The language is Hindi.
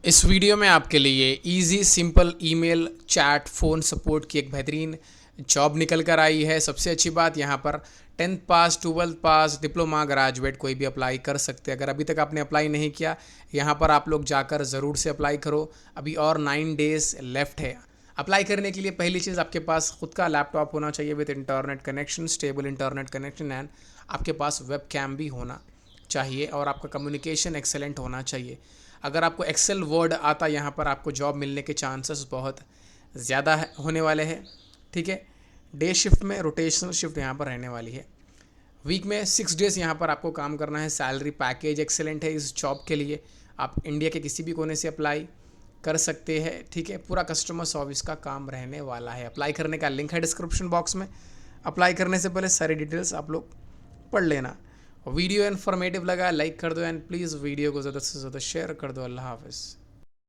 इस वीडियो में आपके लिए easy simple email chat phone support की एक बेहतरीन जॉब निकल कर आई है। सबसे अच्छी बात यहाँ पर 10th पास 12th पास डिप्लोमा ग्रेजुएट कोई भी अप्लाई कर सकते हैं। अगर अभी तक आपने अप्लाई नहीं किया, यहाँ पर आप लोग जाकर ज़रूर से अप्लाई करो। अभी और 9 डेज़ लेफ्ट है। अप्लाई करने के लिए पहली चीज़ आपके पास खुद का लैपटॉप होना चाहिए with internet connection, stable internet connection, and आपके पास वेब कैम भी होना चाहिए और आपका कम्युनिकेशन एक्सेलेंट होना चाहिए। अगर आपको एक्सेल वर्ड आता, यहाँ पर आपको जॉब मिलने के चांसेस बहुत ज़्यादा होने वाले हैं। ठीक है, डे शिफ्ट में रोटेशनल शिफ्ट यहाँ पर रहने वाली है। वीक में 6 डेज़ यहाँ पर आपको काम करना है। सैलरी पैकेज एक्सेलेंट है इस जॉब के लिए। आप इंडिया के किसी भी कोने से अप्लाई कर सकते हैं। ठीक है, पूरा कस्टमर सर्विस का काम रहने वाला है। अप्लाई करने का लिंक है डिस्क्रिप्शन बॉक्स में। अप्लाई करने से पहले सारी डिटेल्स आप लोग पढ़ लेना। वीडियो इन्फॉर्मेटिव लगा लाइक कर दो एंड प्लीज़ वीडियो को ज़्यादा से ज़्यादा शेयर कर दो। अल्लाह हाफ़िज़।